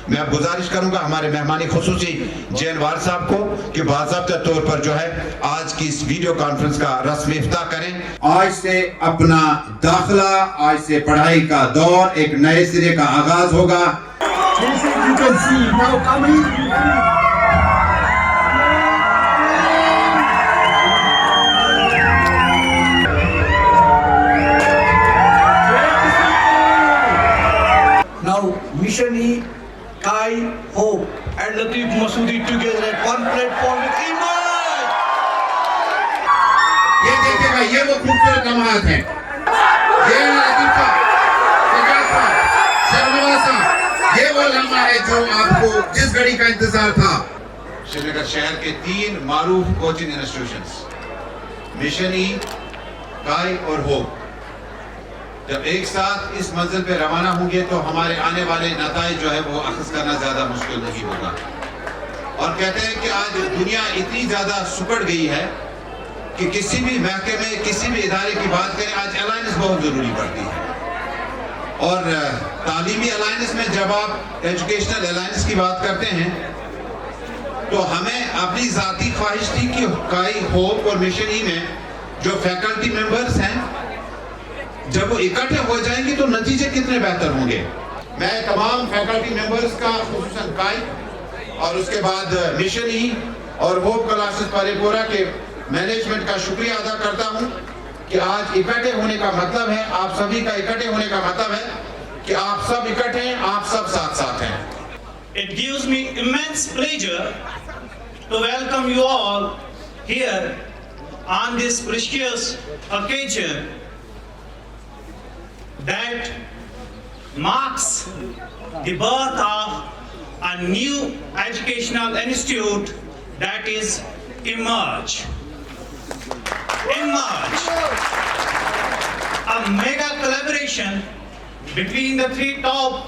میں اب گزارش کروں گا ہمارے مہمانی خصوصی جینوار صاحب کو کہ باضابطہ طور پر جو ہے آج کی اس ویڈیو کانفرنس کا رسمی افتتاح کریں. آج سے اپنا داخلہ، آج سے پڑھائی کا دور ایک نئے سرے کا آغاز ہوگا. You can see now coming. Now Mission E, Kai, Hope and Latif Masoodi together at one platform with Emerge. یہ دیکھیں گا، یہ وہ خوبصورت لمحات ہیں. یہ لطیفہ، سجادہ، شرنواسا، یہ وہ لمحہ ہے جو آپ کو جس گھڑی کا انتظار تھا. سری نگر شہر کے 3 معروف کوچنگ انسٹیٹیوشنز مشن ای، کائی اور ہوپ جب ایک ساتھ اس منزل پہ روانہ ہوں گے تو ہمارے آنے والے نتائج جو ہے وہ اخذ کرنا زیادہ مشکل نہیں ہوگا. اور کہتے ہیں کہ آج دنیا اتنی زیادہ سکڑ گئی ہے کہ کسی بھی محکمے، کسی بھی ادارے کی بات کریں آج الائنس بہت ضروری پڑتی ہے. اور تعلیمی الائنس میں جب آپ ایجوکیشنل الائنس کی بات کرتے ہیں تو ہمیں اپنی ذاتی خواہش تھی کہ کائی، ہوپ اور مشن ای میں جو فیکلٹی ممبرز ہیں جب وہ اکٹھے ہو جائیں گے تو نتیجے کتنے بہتر ہوں گے. میں تمام فیکلٹی ممبرز کا خصوصاً کائی اور اس کے بعد مشن ای اور ہوپ کلاسز پارے پورا کے مینجمنٹ کا شکریہ ادا کرتا ہوں کہ آج اکٹھے ہونے کا مطلب ہے، آپ سبھی کا اکٹھے ہونے کا مطلب ہے کہ آپ سب اکٹھے ہیں، آپ سب ساتھ ساتھ ہیں. It gives me immense pleasure to welcome you all here on this precious occasion that marks the birth of a new educational institute that is Emerge. Emerge, a mega collaboration between the 3 top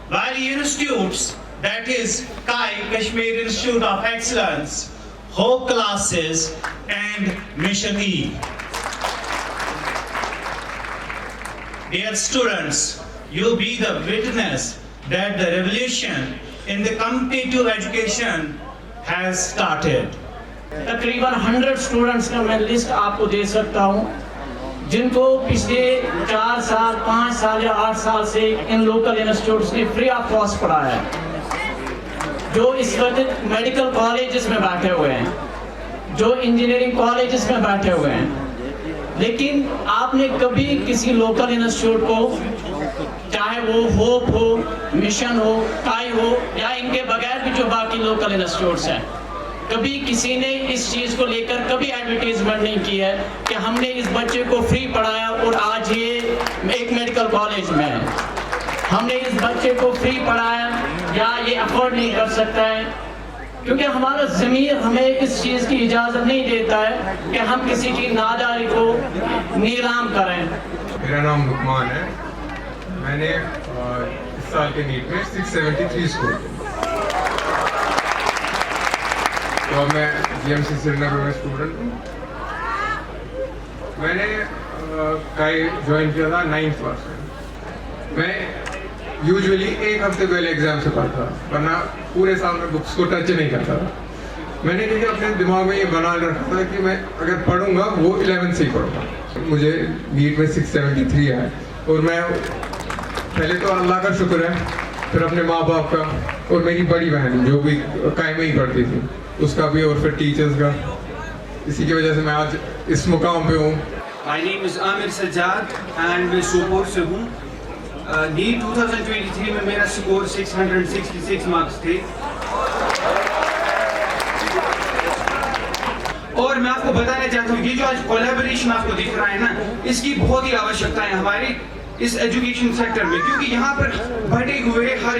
Valley institutes, that is Kai, Kashmir Institute of Excellence, Hope Classes and Mission E. Dear students, you'll be the witness that the revolution in the competitive education has started. تقریباً 100 students کا میں list آپ کو دے سکتا ہوں جن کو پچھلے 4 سال 5 سال یا 8 سال سے ان لوکل انسٹیٹیوٹس نے فری آف کاسٹ پڑھایا ہے، جو اس وقت میڈیکل کالجز میں بیٹھے ہوئے ہیں، جو انجینئرنگ کالجز میں بیٹھے ہوئے ہیں. لیکن آپ نے کبھی کسی لوکل انسٹیٹیوٹ کو، چاہے وہ ہوپ ہو، مشن ہو، کائی ہو یا ان کے بغیر بھی جو باقی لوکل انسٹیٹیوٹس ہیں، کبھی کسی نے اس چیز کو لے کر کبھی ایڈورٹیزمنٹ نہیں کی ہے کہ ہم نے اس بچے کو فری پڑھایا اور آج یہ ایک میڈیکل کالج میں ہے، ہم نے اس بچے کو فری پڑھایا یا یہ افورڈ نہیں کر سکتا ہے. کیونکہ ہمارا ضمیر ہمیں اس چیز کی اجازت نہیں دیتا ہے کہ ہم کسی کی ناداری کو نیلام کریں. میرا نام لقمان ہے. میں نے اس سال کے نیٹ میں 673 اسکور کیا. تو میں جی ایم سی سری نگر میں اسٹوڈنٹ ہوں. میں نے کائی جوائن کیا تھا 9th کلاس میں. میں یوزولی ایک ہفتے پہلے ایگزام سے پڑھتا ورنہ پورے سال میں بکس کو ٹچ نہیں کرتا تھا. میں نے کیونکہ اپنے دماغ میں یہ بنا رکھا تھا کہ میں اگر پڑھوں گا وہ 11th سے ہی پڑھوں گا. مجھے نیٹ میں 673 آئے اور میں پہلے تو اللہ کا شکر ہے، پھر اپنے ماں باپ کا اور میری بڑی بہن جو بھی کائی میں ہی پڑھتی تھی اس کا بھی اور پھر ٹیچرز کا. اسی کی وجہ سے میں آج اس مقام پہ ہوں. My name is Amir Sajjad and میں سوپور سے ہوں. نیٹ 2023 میں میرا سکور 666 مارکس تھے. اور میں آپ کو بتانا چاہتا ہوں یہ جو آج کولیبریشن آپ کو دکھ رہا ہے نا، اس کی بہت ہی آوشکتا ہے ہماری اس ایجوکیشن سیکٹر میں، کیونکہ یہاں پر بڑھے ہوئے ہر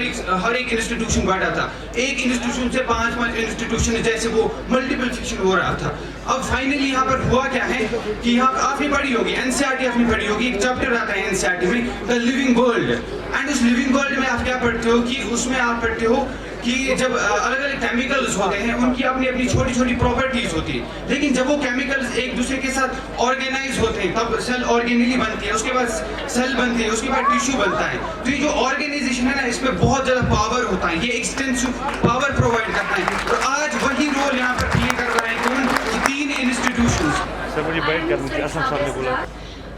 ایک انسٹیٹیوشن بڑھا تھا. ایک انسٹیٹیوشن سے 5 انسٹیٹیوشن جیسے وہ ملٹیپل فکشن ہو رہا تھا. اب فائنلی یہاں پر ہوا کیا ہے کہ یہاں آپ نے پڑھی ہوگی NCERT، آپ نے پڑھی ہوگی ایک چیپٹر آتا ہے NCERT میں دا لیونگ ورلڈ. اینڈ اس لیونگ ورلڈ میں آپ کیا پڑھتے ہو کہ اس میں آپ پڑھتے ہو کہ جب الگ الگ کیمیکلز ہوتے ہیں ان کی اپنی اپنی چھوٹی چھوٹی پراپرٹیز ہوتی ہیں، لیکن جب وہ کیمیکلز ایک دوسرے کے ساتھ آرگنائز ہوتے ہیں تب سیل آرگینلی بنتی ہے، اس کے بعد سیل بنتی ہے، اس کے بعد ٹیشو بنتا ہے. تو یہ جو آرگنائزیشن ہے نا اس میں بہت زیادہ پاور ہوتا ہے، یہ ایکسٹینسو پاور پرووائڈ کرتا ہے. اور آج وہی رول یہاں پر پلے کر رہا ہے کون؟ 3 institutions.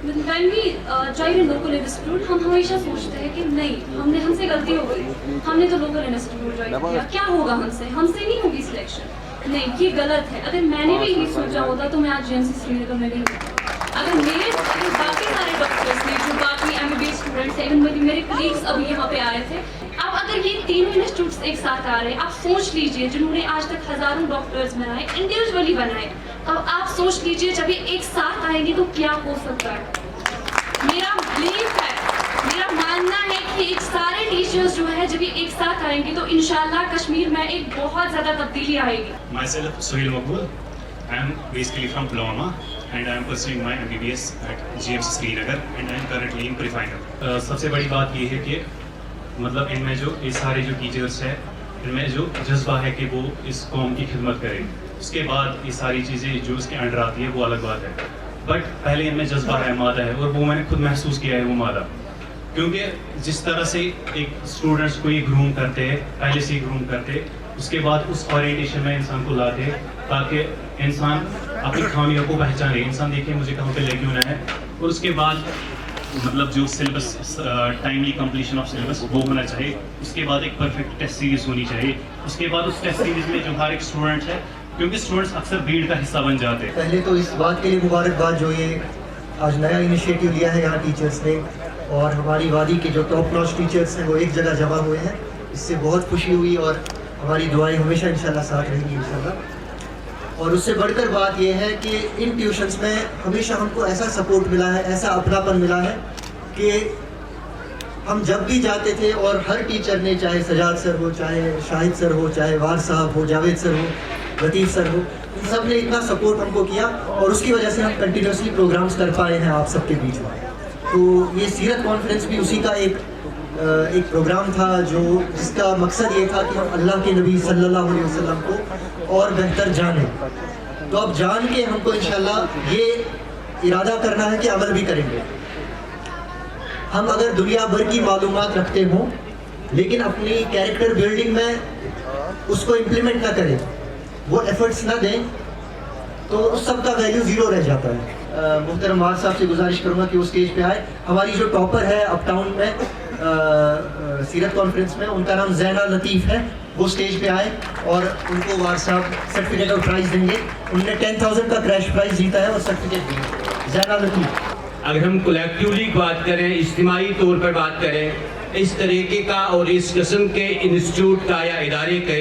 When we join a local institute, ہم ہمیشہ سوچتے ہیں کہ نہیں ہم سے غلطی ہو گئی، ہم نے تو لوکل انسٹیٹیوٹ جوائن کیا، کیا ہوگا ہم سے نہیں ہوگی سلیکشن. نہیں، یہ غلط ہے. اگر میں نے بھی یہ سوچا ہوتا تو میں آج GMC سری نگر میں نہیں ہوتا. اگر باقی سارے ڈاکٹرس نے جو باقی MBBS اسٹوڈنٹس ہیں، ایون میرے کلیگس ابھی یہاں پہ آئے تھے، اب اگر یہ تینوں انسٹیٹیوٹس ایک ساتھ آ رہے ہیں، آپ سوچ لیجئے جنہوں نے آج تک ہزاروں ڈاکٹرز بنائے، انڈیویجولی بنائے، اب آپ سوچ لیجئے جب یہ ایک ساتھ آئیں گے تو کیا ہو سکتا ہے. میرا بلیف ہے، میرا ماننا ہے کہ ایک سارے ٹیچرز جو ہے جب یہ ایک ساتھ آئیں گے تو انشاءاللہ کشمیر میں ایک بہت زیادہ تبدیلی آئے گی. Myself Sohail Maqbool. I am basically from Pulwama and I am pursuing my MBBS at GMC Srinagar and I am currently in pre-final. سب سے بڑی بات یہ ہے کہ مطلب ان میں جو یہ سارے جو ٹیچرس ہیں ان میں جو جذبہ ہے کہ وہ اس قوم کی خدمت کریں. اس کے بعد یہ ساری چیزیں جو اس کے انڈر آتی ہے وہ الگ بات ہے، بٹ پہلے ان میں جذبہ ہے، مادہ ہے، اور وہ میں نے خود محسوس کیا ہے وہ مادہ. کیونکہ جس طرح سے ایک اسٹوڈنٹس کو یہ گروم کرتے ہیں، پہلے سے ہی گروم کرتے، اس کے بعد اس اورینٹیشن میں انسان کو لاتے تاکہ انسان اپنی خامیوں کو پہچانے، انسان دیکھے مجھے کہاں پہ لیگیون ہے، اور اس کے بعد مطلب جو syllabus timely completion of syllabus وہ ہونا چاہیے. اس کے بعد ایک پرفیکٹ ٹیسٹ سیریز ہونی چاہیے. اس کے بعد اس ٹیسٹ سیریز میں جو ہر ایک اسٹوڈنٹ ہے، کیونکہ اسٹوڈنٹس اکثر بھیڑ کا حصہ بن جاتے ہیں. پہلے تو اس بات کے لیے مبارکباد جو یہ آج نیا انیشیٹو لیا ہے یہاں ٹیچرس نے، اور ہماری وادی کے جو ٹاپ ناچ ٹیچرس ہیں وہ ایک جگہ جمع ہوئے ہیں. اس سے بہت خوشی ہوئی اور ہماری دعائیں ہمیشہ انشاءاللہ ساتھ رہیں گی انشاءاللہ. اور اس سے بڑھ کر بات یہ ہے کہ ان ٹیوشنس میں ہمیشہ ہم کو ایسا سپورٹ ملا ہے، ایسا اپناپن ملا ہے کہ ہم جب بھی جاتے تھے اور ہر ٹیچر نے، چاہے سجاد سر ہو، چاہے شاہد سر ہو، چاہے وار صاحب ہو، جاوید سر ہو، لطیف سر ہو، ان سب نے اتنا سپورٹ ہم کو کیا اور اس کی وجہ سے ہم کنٹینیوسلی پروگرامز کر پائے ہیں آپ سب کے بیچ میں. تو یہ سیرت کانفرنس بھی اسی کا ایک پروگرام تھا جس کا مقصد یہ تھا کہ ہم اللہ کے نبی صلی اللہ علیہ وسلم کو اور بہتر جانیں. تو اب جان کے ہم کو انشاءاللہ یہ ارادہ کرنا ہے کہ عمل بھی کریں گے. ہم اگر دنیا بھر کی معلومات رکھتے ہوں لیکن اپنی کیریکٹر بلڈنگ میں اس کو امپلیمنٹ نہ کریں، وہ ایفرٹس نہ دیں، تو اس سب کا ویلیو زیرو رہ جاتا ہے. محترم وار صاحب سے گزارش کروں گا کہ وہ اسٹیج پہ آئے. ہماری جو ٹاپر ہے اپ ٹاؤن میں سیرت کانفرنس میں، ان کا نام زینہ لطیف ہے، وہ اسٹیج پہ آئے اور ان کو وار صاحب سرٹیفکیٹ اور پرائز دیں گے. انہوں نے 10,000 کا کریش پرائز جیتا ہے اور سرٹیفکیٹ دیں گے. زینہ لطیف. اگر ہم کولیکٹیولی بات کریں، اجتماعی طور پر بات کریں، اس طریقے کا اور اس قسم کے انسٹیٹیوٹ کا یا ادارے کے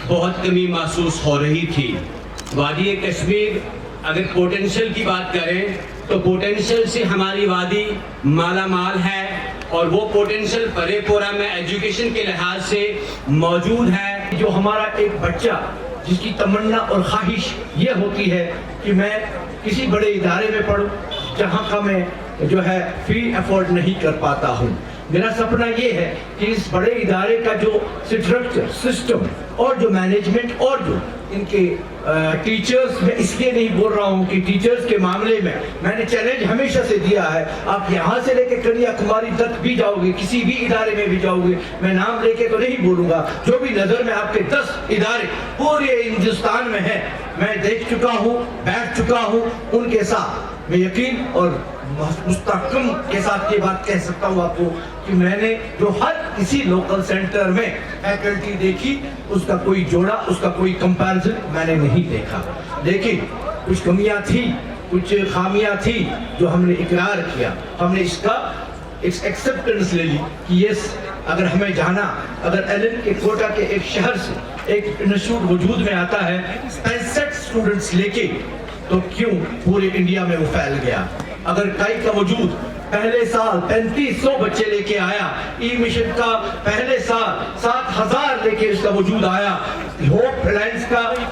بہت کمی محسوس ہو رہی تھی. وادی کشمیر اگر پوٹینشیل کی بات کریں تو پوٹینشیل سے ہماری وادی مالا مال ہے، اور وہ پوٹینشیل پرے پورا میں ایجوکیشن کے لحاظ سے موجود ہے. جو ہمارا ایک بچہ جس کی تمنا اور خواہش یہ ہوتی ہے کہ میں کسی بڑے ادارے میں پڑھوں جہاں کا میں جو ہے فی افورڈ نہیں کر پاتا ہوں. میرا سپنا یہ ہے کہ اس بڑے ادارے کا جو اسٹرکچر، سسٹم اور جو مینجمنٹ اور جو ان کے ٹیچرز، میں اس لیے نہیں بول رہا ہوں کہ ٹیچرز کے معاملے میں نے چیلنج ہمیشہ سے دیا ہے. آپ یہاں سے لے کے کنیا کماری تک بھی جاؤ گے، کسی بھی ادارے میں بھی جاؤ گے، میں نام لے کے تو نہیں بولوں گا، جو بھی نظر میں آپ کے 10 ادارے پورے ہندوستان میں ہیں، میں دیکھ چکا ہوں، بیٹھ چکا ہوں ان کے ساتھ. میں یقین اور مستحکم کے ساتھ یہ بات کہہ سکتا ہوں آپ کو کہ میں نے جو ہر کسی لوکل سینٹر میں فیکلٹی دیکھی، اس کا کوئی جوڑا، اس کا کوئی کمپیرزن میں نے نہیں دیکھا. لیکن کچھ کمیاں تھی، کچھ خامیاں تھی جو ہم نے اقرار کیا. ہم نے اس کا ایکسیپٹنس لے لی کہ یس، اگر ہمیں جانا، اگر ایلن کے کوٹا کے ایک شہر سے ایک انسٹیٹیوٹ وجود میں آتا ہے 65 اسٹوڈنٹس لے کے، تو کیوں پورے انڈیا میں وہ پھیل گیا. اگر کائی کا وجود پہلے سال 3500 بچے لے کے آیا، ای مشن کا پہلے سال 7000 لے کے اس کا وجود آیا، ہوپ لائنز کا،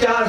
4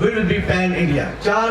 we will be pan India. 4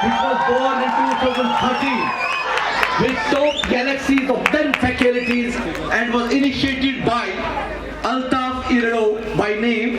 which was born in 2013 with top galaxies of 10 faculties and was initiated by Altaf Irado by name,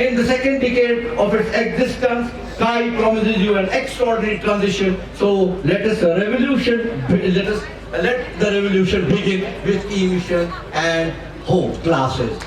in the second decade of its existence, CAI promises you an extraordinary transition. So let the revolution begin with e-mission and hope classes.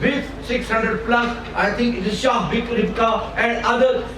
with 600 plus, I think it is Shah Ribka and others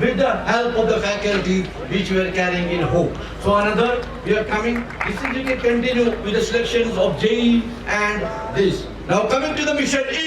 with the help of the faculty which we are carrying in hope. So another we are coming, this is we can continue with the selections of JEE and this. Now coming to the mission E.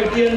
IITian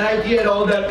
NIT and all that,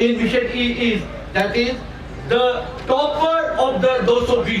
in Mission E is that is the topper of the 220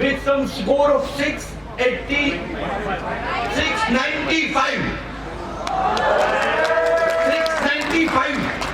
with some score of 695